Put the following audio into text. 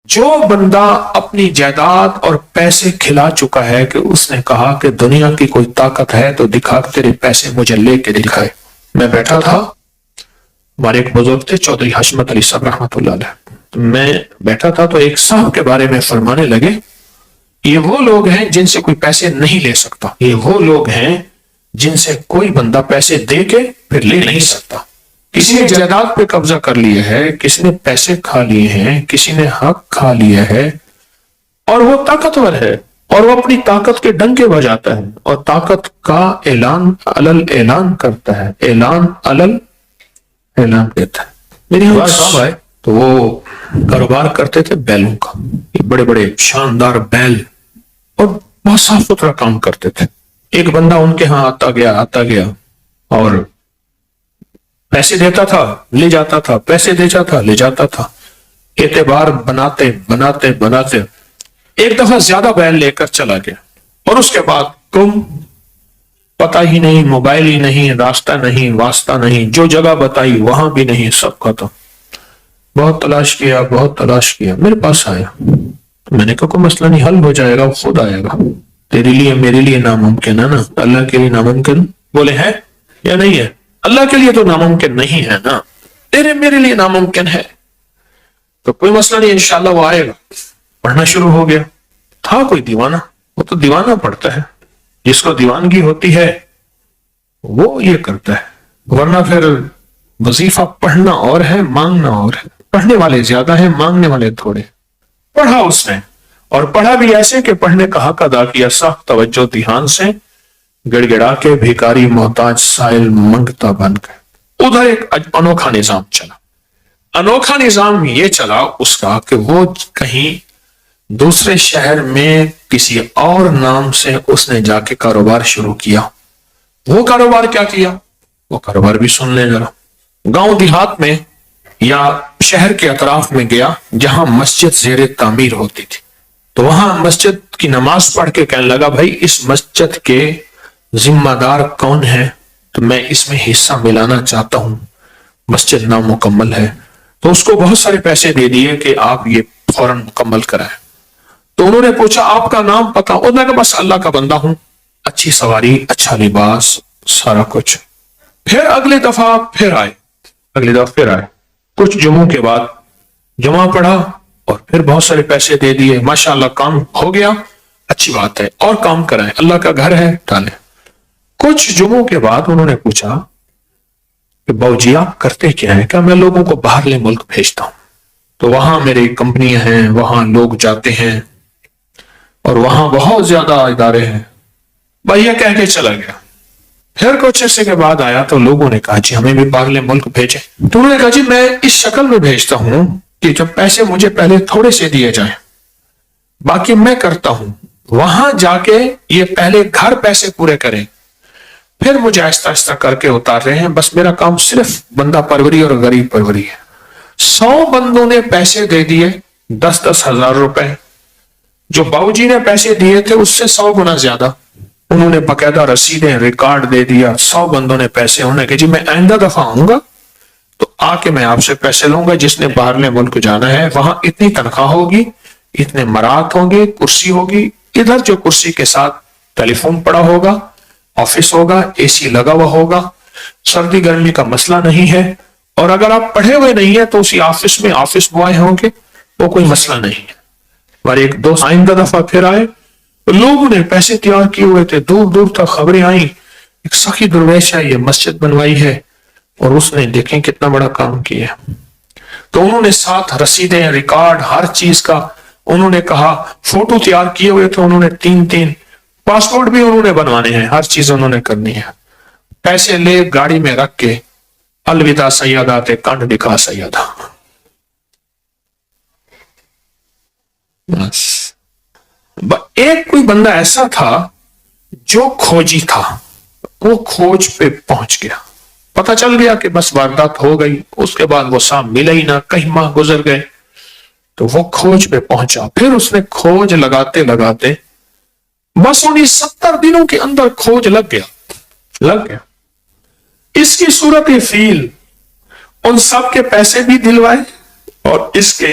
جو بندہ اپنی جائیداد اور پیسے کھلا چکا ہے کہ اس نے کہا کہ دنیا کی کوئی طاقت ہے تو دکھا، تیرے پیسے مجھے لے کے دکھائے۔ میں بیٹھا تھا، ہمارے ایک بزرگ تھے چودھری حشمت علی صاحب رحمۃ اللہ علیہ، تو میں بیٹھا تھا تو ایک صاحب کے بارے میں فرمانے لگے، یہ وہ لوگ ہیں جن سے کوئی پیسے نہیں لے سکتا، یہ وہ لوگ ہیں جن سے کوئی بندہ پیسے دے کے پھر لے نہیں سکتا۔ کسی نے جائیداد پہ قبضہ کر لیا ہے، کسی نے پیسے کھا لیے ہیں، کسی نے حق کھا لیا ہے، اور وہ طاقتور ہے اور وہ اپنی طاقت کے ڈنکے بجاتا ہے اور طاقت کا اعلان اعلان کرتا ہے، اعلان اعلان دیتا ہے۔ میرے یہاں صاحب آئے تو وہ کاروبار کرتے تھے بیلوں کا، بڑے بڑے شاندار بیل، اور بہت صاف ستھرا کام کرتے تھے۔ ایک بندہ ان کے ہاں آتا گیا اور پیسے دیتا تھا، لے جاتا تھا، پیسے دیتا تھا، لے جاتا تھا۔ اعتبار بناتے ایک دفعہ زیادہ بیل لے کر چلا گیا، اور اس کے بعد پتہ ہی نہیں، موبائل ہی نہیں، راستہ نہیں، واسطہ نہیں، جو جگہ بتائی وہاں بھی نہیں، سب ختم۔ بہت تلاش کیا، میرے پاس آیا، میں نے کہا کوئی مسئلہ نہیں، حل ہو جائے گا، وہ خود آئے گا، تیرے لیے میرے لیے ناممکن ہے نا، اللہ کے لیے ناممکن بولے ہے یا نہیں ہے؟ اللہ کے لیے تو ناممکن نہیں ہے نا، تیرے میرے لیے ناممکن ہے، تو کوئی مسئلہ نہیں، انشاءاللہ وہ آئے گا۔ پڑھنا شروع ہو گیا۔ تھا کوئی دیوانہ، وہ تو دیوانہ پڑھتا ہے، جس کو دیوانگی ہوتی ہے وہ یہ کرتا ہے، ورنہ پھر وظیفہ پڑھنا اور ہے، مانگنا اور ہے۔ پڑھنے والے زیادہ ہیں، مانگنے والے تھوڑے۔ پڑھا اس نے، اور پڑھا بھی ایسے کہ پڑھنے کا حق ادا کیا، سخت توجہ دھیان سے، گڑ گڑا کے بھیکاری محتاج سائل منگتا بن گئے۔ ادھر ایک انوکھا نظام چلا۔ انوکھا نظام یہ چلا اس کا کہ وہ کہیں دوسرے شہر میں کسی اور نام سے اس نے جا کے کاروبار شروع کیا۔ وہ کاروبار کیا کیا؟ وہ کاروبار بھی سن لیں ذرا۔ گاؤں دیہات میں یا شہر کے اطراف میں گیا جہاں مسجد زیر تعمیر ہوتی تھی، تو وہاں مسجد کی نماز پڑھ کے کہنے لگا بھائی اس مسجد کے ذمہ دار کون ہے، تو میں اس میں حصہ ملانا چاہتا ہوں، مسجد نامکمل ہے۔ تو اس کو بہت سارے پیسے دے دیے کہ آپ یہ فوراً مکمل کرائیں۔ تو انہوں نے پوچھا آپ کا نام پتا؟ انہوں نے کہا بس اللہ کا بندہ ہوں، اچھی سواری، اچھا لباس، سارا کچھ۔ پھر اگلی دفعہ پھر آئے، کچھ جمعوں کے بعد جمعہ پڑھا اور پھر بہت سارے پیسے دے دیے، ماشاءاللہ کام ہو گیا، اچھی بات ہے، اور کام کرائیں، اللہ کا گھر ہے، ڈالیں۔ کچھ جمعوں کے بعد انہوں نے پوچھا کہ باؤ جی آپ کرتے کیا ہیں؟ کہ میں لوگوں کو باہرلے ملک بھیجتا ہوں، تو وہاں میری کمپنیاں ہیں، وہاں لوگ جاتے ہیں اور وہاں بہت زیادہ ادارے ہیں۔ بھائی یہ کہہ کے چلا گیا۔ پھر کچھ عرصے کے بعد آیا تو لوگوں نے کہا جی ہمیں بھی باہرلے ملک بھیجیں۔ تو انہوں نے کہا جی میں اس شکل میں بھیجتا ہوں کہ جب پیسے مجھے پہلے تھوڑے سے دیے جائیں، باقی میں کرتا ہوں، وہاں جا کے یہ پہلے گھر پیسے پورے کریں، پھر مجھے آہستہ آہستہ کر کے اتار رہے ہیں، بس میرا کام صرف بندہ پروری اور غریب پروری ہے۔ 100 بندوں نے پیسے دے دیے، 10-10 ہزار روپے، جو باؤ جی نے پیسے دیے تھے اس سے 100 گنا زیادہ۔ انہوں نے باقاعدہ رسیدیں، ریکارڈ دے دیا، 100 بندوں نے پیسے، انہوں نے کہا جی میں آئندہ دفعہ آؤں گا تو آ کے میں آپ سے پیسے لوں گا، جس نے باہرلے ملک جانا ہے وہاں اتنی تنخواہ ہوگی، اتنے مرات ہوں گے، کرسی ہوگی، ادھر جو کرسی کے ساتھ ٹیلی فون پڑا ہوگا، آفس ہوگا، اے سی لگا ہوا ہوگا، سردی گرمی کا مسئلہ نہیں ہے، اور اگر آپ پڑھے ہوئے نہیں ہیں تو اسی آفس میں آفس بوائے ہوں گے، وہ کوئی مسئلہ نہیں ہے۔ اور ایک دوست آئندہ دفعہ پھر آئے، لوگوں نے پیسے تیار کیے ہوئے تھے، دور دور تک خبریں آئیں، ایک سخی درویش ہے، یہ مسجد بنوائی ہے، اور اس نے دیکھیں کتنا بڑا کام کیا۔ تو انہوں نے ساتھ رسیدیں، ریکارڈ، ہر چیز کا، انہوں نے کہا فوٹو تیار کیے ہوئے تھے، انہوں نے 3 پاسپورٹ بھی انہوں نے بنوانے ہیں، ہر چیز انہوں نے کرنی ہے۔ پیسے لے گاڑی میں رکھ کے الوداع سیادہ تے کنڈ دکھا سیادہ، بس۔ ایک کوئی بندہ ایسا تھا جو کھوجی تھا، وہ کھوج پہ پہنچ گیا، پتہ چل گیا کہ بس واردات ہو گئی، اس کے بعد وہ صاحب ملا ہی نہ، کئی ماہ گزر گئے، تو وہ کھوج پہ پہنچا۔ پھر اس نے کھوج لگاتے لگاتے بس انہیں 70 دنوں کے اندر کھوج لگ گیا۔ اس کی صورت فیل ان سب کے پیسے بھی دلوائے اور اس کے